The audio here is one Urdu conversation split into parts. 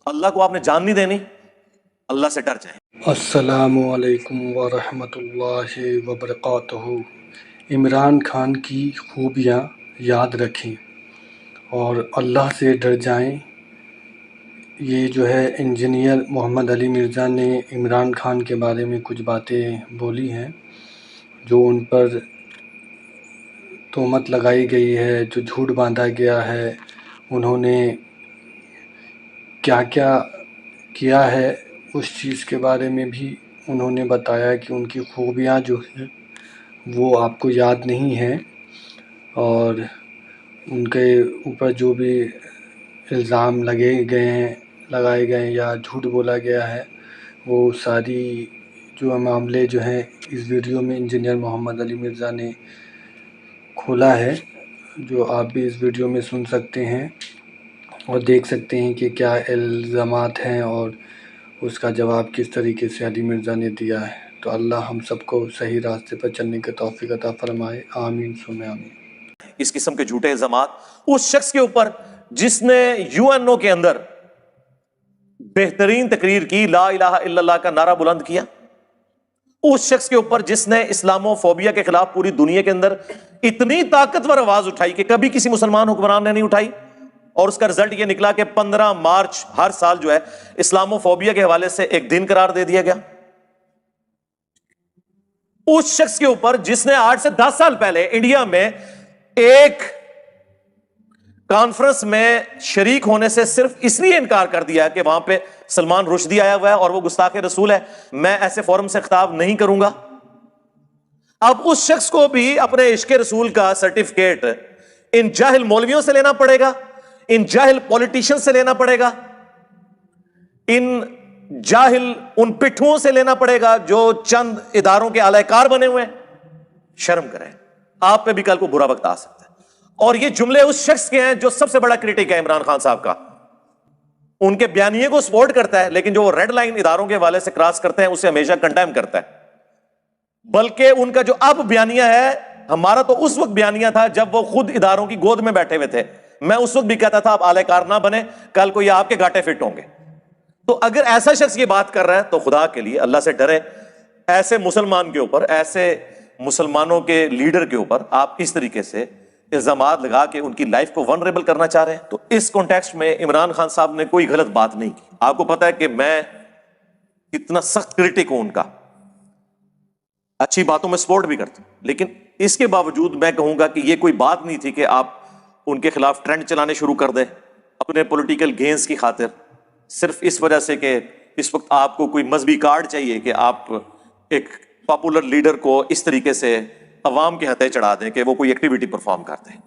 اللہ کو آپ نے جان نہیں دینی، اللہ سے ڈر جائیں۔ السلام علیکم ورحمۃ اللہ وبرکاتہ۔ عمران خان کی خوبیاں یاد رکھیں اور اللہ سے ڈر جائیں۔ یہ جو ہے انجینئر محمد علی مرزا نے عمران خان کے بارے میں کچھ باتیں بولی ہیں جو ان پر تہمت لگائی گئی ہے، جو جھوٹ باندھا گیا ہے۔ انہوں نے کیا کیا کیا ہے اس چیز کے بارے میں بھی انہوں نے بتایا کہ ان کی خوبیاں جو ہیں وہ آپ کو یاد نہیں ہیں، اور ان کے اوپر جو بھی الزام لگائے گئے یا جھوٹ بولا گیا ہے، وہ ساری جو معاملے جو ہیں اس ویڈیو میں انجینئر محمد علی مرزا نے کھولا ہے، جو آپ بھی اس ویڈیو میں سن سکتے ہیں اور دیکھ سکتے ہیں کہ کیا الزامات ہیں اور اس کا جواب کس طریقے سے علی مرزا نے دیا ہے۔ تو اللہ ہم سب کو صحیح راستے پر چلنے کی توفیق عطا فرمائے، آمین ثم آمین۔ اس قسم کے جھوٹے الزامات اس شخص کے اوپر جس نے UN کے اندر بہترین تقریر کی، لا الہ الا اللہ کا نعرہ بلند کیا، اس شخص کے اوپر جس نے اسلامو فوبیا کے خلاف پوری دنیا کے اندر اتنی طاقتور آواز اٹھائی کہ کبھی کسی مسلمان حکمران نے نہیں اٹھائی، اور اس کا رزلٹ یہ نکلا کہ 15 مارچ ہر سال جو ہے اسلامو فوبیا کے حوالے سے ایک دن قرار دے دیا گیا۔ اس شخص کے اوپر جس نے 8 سے 10 سال پہلے انڈیا میں ایک کانفرنس میں شریک ہونے سے صرف اس لیے انکار کر دیا کہ وہاں پہ سلمان رشدی آیا ہوا ہے اور وہ گستاخ رسول ہے، میں ایسے فورم سے خطاب نہیں کروں گا۔ اب اس شخص کو بھی اپنے عشق رسول کا سرٹیفکیٹ ان جاہل مولویوں سے لینا پڑے گا، ان جاہل پولیٹیشین سے لینا پڑے گا، ان جاہل ان پٹھوں سے لینا پڑے گا جو چند اداروں کے اعلی کار بنے ہوئے ہیں۔ شرم کریں، آپ پہ بھی کل کو برا وقت آ سکتا ہے۔ اور یہ جملے اس شخص کے ہیں جو سب سے بڑا کرٹک ہے عمران خان صاحب کا، ان کے بیانیے کو سپورٹ کرتا ہے، لیکن جو وہ ریڈ لائن اداروں کے حوالے سے کراس کرتے ہیں اسے ہمیشہ کنڈیم کرتا ہے۔ بلکہ ان کا جو اب بیانیہ ہے، ہمارا تو اس وقت بیانیہ تھا جب وہ خود اداروں کی گود میں بیٹھے ہوئے تھے، میں اس وقت بھی کہتا تھا آپ اعلی کار نہ بنے، کل کو یہ آپ کے گھاٹے فٹ ہوں گے۔ تو اگر ایسا شخص یہ بات کر رہا ہے تو خدا کے لیے اللہ سے ڈرے۔ ایسے مسلمان کے اوپر، ایسے مسلمانوں کے لیڈر کے اوپر آپ اس طریقے سے الزامات لگا کے ان کی لائف کو ونریبل کرنا چاہ رہے ہیں، تو اس کانٹیکسٹ میں عمران خان صاحب نے کوئی غلط بات نہیں کی۔ آپ کو پتا ہے کہ میں کتنا سخت کرٹک ہوں ان کا، اچھی باتوں میں سپورٹ بھی کرتا ہوں، لیکن اس کے باوجود میں کہوں گا کہ یہ کوئی بات نہیں تھی کہ آپ ان کے خلاف ٹرینڈ چلانے شروع کر دیں اپنے پولیٹیکل گینز کی خاطر، صرف اس وجہ سے کہ اس وقت آپ کو کوئی مذہبی کارڈ چاہیے کہ آپ ایک پاپولر لیڈر کو اس طریقے سے عوام کے ہتھے چڑھا دیں کہ وہ کوئی ایکٹیویٹی پرفارم کرتے ہیں۔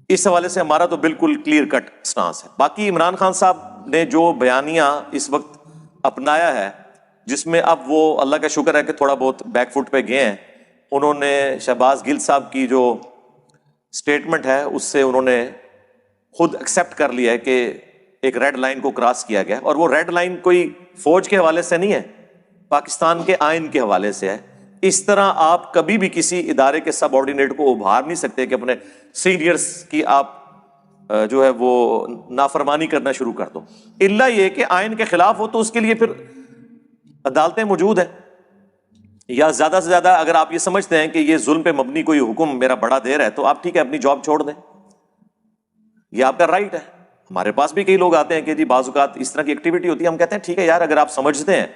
اس حوالے سے ہمارا تو بالکل کلیئر کٹ سٹانس ہے۔ باقی عمران خان صاحب نے جو بیانیہ اس وقت اپنایا ہے، جس میں اب وہ اللہ کا شکر ہے کہ تھوڑا بہت بیک فٹ پہ گئے ہیں، انہوں نے شہباز گل صاحب کی جو سٹیٹمنٹ ہے اس سے انہوں نے خود ایکسیپٹ کر لیا ہے کہ ایک ریڈ لائن کو کراس کیا گیا، اور وہ ریڈ لائن کوئی فوج کے حوالے سے نہیں ہے، پاکستان کے آئین کے حوالے سے ہے۔ اس طرح آپ کبھی بھی کسی ادارے کے سب آرڈینیٹ کو ابھار نہیں سکتے کہ اپنے سینئرز کی آپ جو ہے وہ نافرمانی کرنا شروع کر دو، الا یہ کہ آئین کے خلاف ہو تو اس کے لیے پھر عدالتیں موجود ہیں، یا زیادہ سے زیادہ اگر آپ یہ سمجھتے ہیں کہ یہ ظلم پہ مبنی کوئی حکم میرا بڑا دیر ہے تو آپ ٹھیک ہے اپنی جاب چھوڑ دیں، یہ آپ کا رائٹ ہے۔ ہمارے پاس بھی کئی لوگ آتے ہیں کہ جی بعض اوقات اس طرح کی ایکٹیویٹی ہوتی ہے، ہم کہتے ہیں ٹھیک ہے یار، اگر آپ سمجھتے ہیں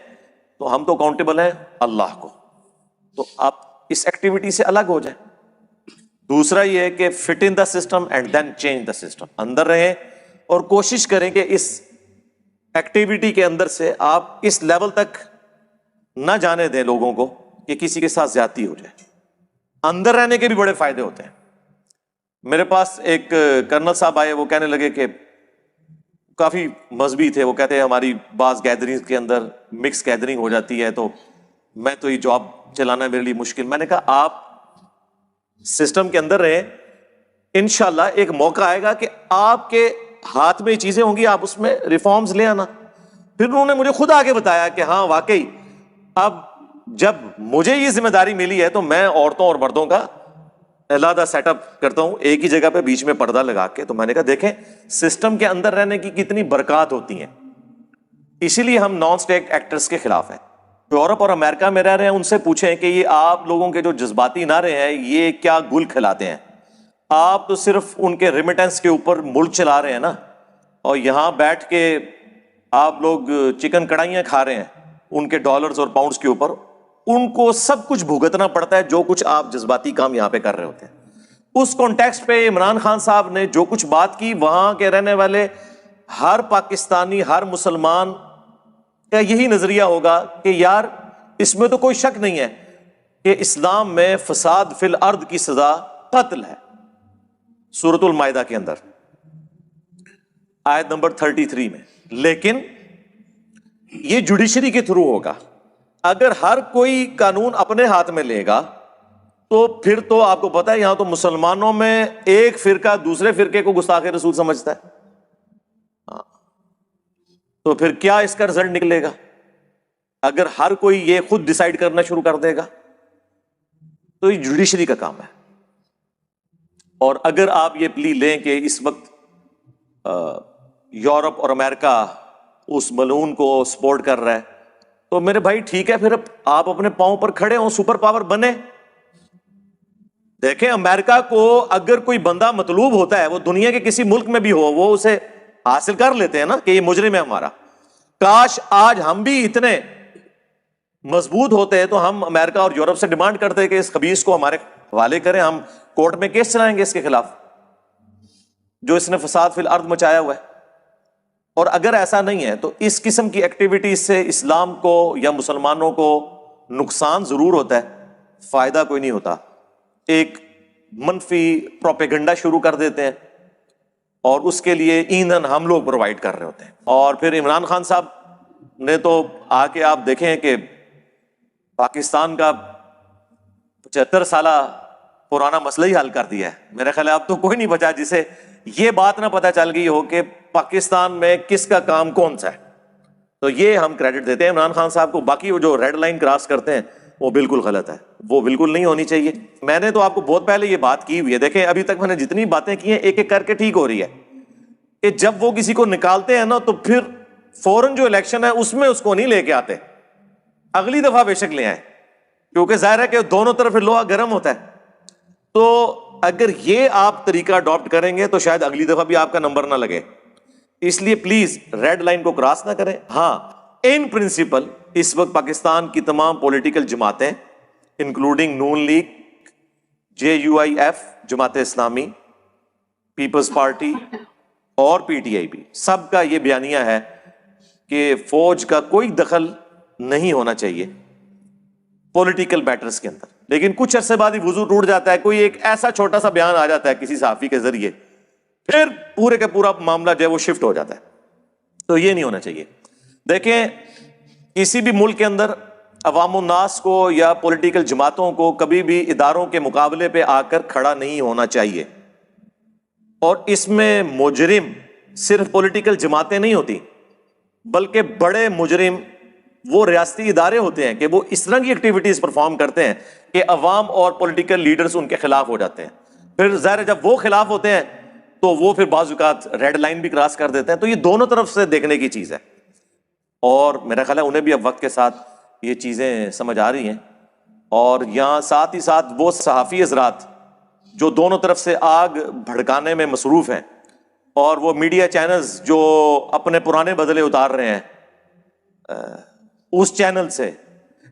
تو ہم تو اکاؤنٹیبل ہیں اللہ کو، تو آپ اس ایکٹیویٹی سے الگ ہو جائیں۔ دوسرا یہ ہے کہ fit in the system and then change the system, اندر رہیں اور کوشش کریں کہ اس ایکٹیویٹی کے اندر سے آپ اس لیول تک نہ جانے دیں لوگوں کو کہ کسی کے ساتھ زیادتی ہو جائے۔ اندر رہنے کے بھی بڑے فائدے ہوتے ہیں۔ میرے پاس ایک کرنل صاحب آئے، وہ کہنے لگے کہ کافی مذہبی تھے، وہ کہتے ہیں ہماری بعض گیدرنگ کے اندر مکس گیدرنگ ہو جاتی ہے تو میں تو یہ جاب چلانا میرے لیے مشکل۔ میں نے کہا آپ سسٹم کے اندر رہیں، انشاءاللہ ایک موقع آئے گا کہ آپ کے ہاتھ میں چیزیں ہوں گی، آپ اس میں ریفارمز لے آنا۔ پھر انہوں نے مجھے خود آگے بتایا کہ ہاں واقعی اب جب مجھے یہ ذمہ داری ملی ہے تو میں عورتوں اور مردوں کا علیحدہ سیٹ اپ کرتا ہوں ایک ہی جگہ پہ بیچ میں پردہ لگا کے. تو میں نے کہا دیکھیں سسٹم کے اندر رہنے کی کتنی برکات ہوتی ہیں, اسی لیے ہم نان اسٹیٹ ایکٹرز کے خلاف ہیں. یورپ اور امریکہ میں رہ رہے ہیں, ان سے پوچھیں کہ یہ آپ لوگوں کے جو جذباتی نعرے ہیں یہ کیا گل کھلاتے ہیں؟ آپ تو صرف ان کے ریمیٹنس کے اوپر ملک چلا رہے ہیں نا, اور یہاں بیٹھ کے آپ لوگ چکن کڑھائیاں کھا رہے ہیں ان کے ڈالرز اور پاؤنڈز کے اوپر. ان کو سب کچھ بھگتنا پڑتا ہے جو کچھ آپ جذباتی کام یہاں پہ کر رہے ہوتے ہیں. اس کانٹیکسٹ پہ عمران خان صاحب نے جو کچھ بات کی, وہاں کے رہنے والے ہر پاکستانی, ہر مسلمان کا یہی نظریہ ہوگا کہ یار اس میں تو کوئی شک نہیں ہے کہ اسلام میں فساد فی الارض کی سزا قتل ہے. سورۃ المائدہ کے اندر آیت نمبر 33 میں. لیکن یہ جوڈیشری کے تھرو ہوگا. اگر ہر کوئی قانون اپنے ہاتھ میں لے گا تو پھر تو آپ کو پتا ہے یہاں تو مسلمانوں میں ایک فرقہ دوسرے فرقے کو گستاخ رسول سمجھتا ہے. تو پھر کیا اس کا رزلٹ نکلے گا اگر ہر کوئی یہ خود ڈیسائیڈ کرنا شروع کر دے گا؟ تو یہ جوڈیشری کا کام ہے. اور اگر آپ یہ پلی لیں کہ اس وقت یورپ اور امریکہ اس ملعون کو سپورٹ کر رہا ہے, تو میرے بھائی ٹھیک ہے, پھر آپ اپنے پاؤں پر کھڑے ہوں, سپر پاور بنے. دیکھیں امریکہ کو اگر کوئی بندہ مطلوب ہوتا ہے وہ دنیا کے کسی ملک میں بھی ہو, وہ اسے حاصل کر لیتے ہیں نا کہ یہ مجرم ہے ہمارا. کاش آج ہم بھی اتنے مضبوط ہوتے ہیں تو ہم امریکہ اور یورپ سے ڈیمانڈ کرتے کہ اس خبیث کو ہمارے حوالے کریں, ہم کورٹ میں کیس چلائیں گے اس کے خلاف جو اس نے فساد فی الارض مچایا ہوا ہے. اور اگر ایسا نہیں ہے تو اس قسم کی ایکٹیویٹیز سے اسلام کو یا مسلمانوں کو نقصان ضرور ہوتا ہے, فائدہ کوئی نہیں ہوتا. ایک منفی پروپیگنڈا شروع کر دیتے ہیں اور اس کے لیے ایندھن ہم لوگ پرووائڈ کر رہے ہوتے ہیں. اور پھر عمران خان صاحب نے تو آ کے آپ دیکھیں کہ پاکستان کا 75 سالہ پرانا مسئلہ ہی حل کر دیا ہے. میرے خیال ہے اب تو کوئی نہیں بچا جسے یہ بات نہ پتہ چل گئی ہو کہ پاکستان میں کس کا کام کون سا ہے. تو یہ ہم کریڈٹ دیتے ہیں عمران خان صاحب کو. باقی وہ جو ریڈ لائن کراس کرتے ہیں وہ بالکل غلط ہے, وہ بالکل نہیں ہونی چاہیے. میں نے تو آپ کو بہت پہلے یہ بات کی ہوئی ہے. دیکھیں ابھی تک میں نے جتنی باتیں کی ہیں ایک ایک کر کے ٹھیک ہو رہی ہے کہ جب وہ کسی کو نکالتے ہیں نا تو پھر فوراً جو الیکشن ہے اس میں اس کو نہیں لے کے آتے, اگلی دفعہ بے شک لے آئیں, کیونکہ ظاہر ہے کہ دونوں طرف لوہا گرم ہوتا ہے. تو اگر یہ آپ طریقہ اڈاپٹ کریں گے تو شاید اگلی دفعہ بھی آپ کا نمبر نہ لگے. اس لیے پلیز ریڈ لائن کو کراس نہ کریں. ہاں ان پرنسپل اس وقت پاکستان کی تمام پولیٹیکل جماعتیں انکلوڈنگ نون league, JUIF, Jamaat Islami, Peoples party اور PTI بھی, سب کا یہ بیانیہ ہے کہ فوج کا کوئی دخل نہیں ہونا چاہیے پولیٹیکل میٹرز کے اندر. لیکن کچھ عرصے بعد ہی وضو ٹوٹ جاتا ہے, کوئی ایک ایسا چھوٹا سا بیان آ جاتا ہے کسی صحافی کے ذریعے, پھر پورے کا پورا معاملہ جو ہے وہ شفٹ ہو جاتا ہے. تو یہ نہیں ہونا چاہیے. دیکھیں کسی بھی ملک کے اندر عوام الناس کو یا پولیٹیکل جماعتوں کو کبھی بھی اداروں کے مقابلے پہ آ کر کھڑا نہیں ہونا چاہیے. اور اس میں مجرم صرف پولیٹیکل جماعتیں نہیں ہوتی, بلکہ بڑے مجرم وہ ریاستی ادارے ہوتے ہیں کہ وہ اس طرح کی ایکٹیویٹیز پرفارم کرتے ہیں کہ عوام اور پولیٹیکل لیڈرز ان کے خلاف ہو جاتے ہیں. پھر ظاہر جب وہ خلاف ہوتے ہیں تو وہ پھر بعض اوقات ریڈ لائن بھی کراس کر دیتے ہیں. تو یہ دونوں طرف سے دیکھنے کی چیز ہے, اور میرا خیال ہے انہیں بھی اب وقت کے ساتھ یہ چیزیں سمجھ آ رہی ہیں. اور یہاں ساتھ ہی ساتھ وہ صحافی حضرات جو دونوں طرف سے آگ بھڑکانے میں مصروف ہیں, اور وہ میڈیا چینلز جو اپنے پرانے بدلے اتار رہے ہیں اس چینل سے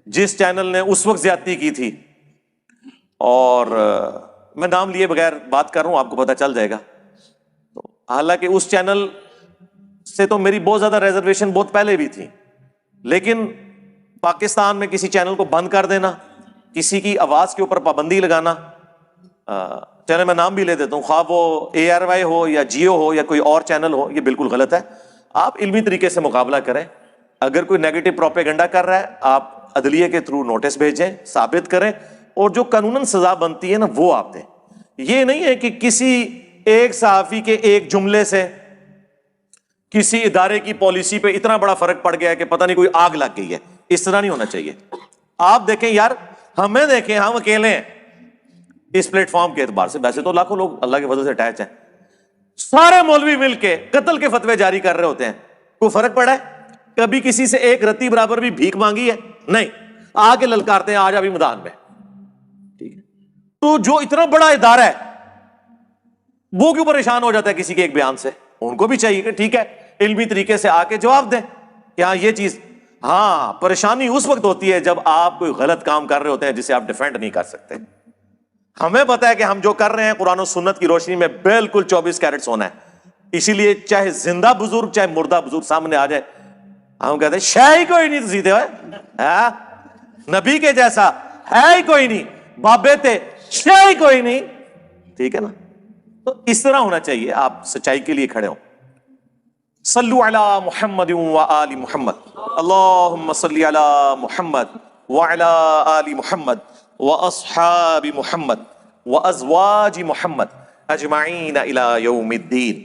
جس چینل نے اس وقت زیادتی کی تھی, اور میں نام لیے بغیر بات کر رہا ہوں, آپ کو پتہ چل جائے گا. تو حالانکہ اس چینل سے تو میری بہت زیادہ ریزرویشن بہت پہلے بھی تھی, لیکن پاکستان میں کسی چینل کو بند کر دینا, کسی کی آواز کے اوپر پابندی لگانا, چینل میں نام بھی لے دیتا ہوں, خواہ وہ ARY ہو یا جیو ہو یا کوئی اور چینل ہو, یہ بالکل غلط ہے. آپ علمی طریقے سے مقابلہ کریں. اگر کوئی نیگیٹو پروپیگنڈا کر رہا ہے آپ عدلیہ کے تھرو نوٹس بھیجیں, ثابت کریں, اور جو قانوناً سزا بنتی ہے نا وہ آپ دیں. یہ نہیں ہے کہ کسی ایک صحافی کے ایک جملے سے کسی ادارے کی پالیسی پہ اتنا بڑا فرق پڑ گیا ہے کہ پتہ نہیں کوئی آگ لگ گئی ہے. اس طرح نہیں ہونا چاہیے. آپ دیکھیں یار, ہمیں دیکھیں, ہم اکیلے ہیں, اس پلیٹ فارم کے اعتبار سے. ویسے تو لاکھوں لوگ اللہ کے فضل سے اٹیچ ہیں, سارے مولوی مل کے قتل کے فتوے جاری کر رہے ہوتے ہیں, کوئی فرق پڑا ہے؟ کبھی کسی سے ایک رتی برابر بھی بھیک مانگی ہے؟ نہیں. آ کے للکارتے ہیں آج ابھی میدان میں. ٹھیک ہے, تو جو اتنا بڑا ادارہ ہے وہ کیوں پریشان ہو جاتا ہے کسی کے ایک بیان سے؟ ان کو بھی چاہیے کہ ٹھیک ہے علمی طریقے سے آ کے جواب دیں کہ ہاں یہ چیز. ہاں پریشانی اس وقت ہوتی ہے جب آپ کوئی غلط کام کر رہے ہوتے ہیں جسے آپ ڈیفینڈ نہیں کر سکتے. ہمیں پتا ہے کہ ہم جو کر رہے ہیں قرآن و سنت کی روشنی میں بالکل 24 کیرٹ سونا ہے, اسی لیے چاہے زندہ بزرگ چاہے مردہ بزرگ سامنے آ جائے ہم کہتے ہیں شے ہی کوئی نہیں سیدھے ہوئے, نبی کے جیسا ہے ہی کوئی نہیں, بابے تھے شے ہی کوئی نہیں. ٹھیک ہے نا, تو اس طرح ہونا چاہیے, آپ سچائی کے لیے کھڑے ہوں. صلو علی محمد و آل محمد, اللہم صلی علی محمد وعلی آل محمد واصحاب محمد وازواج محمد اجمعین الی یوم الدین.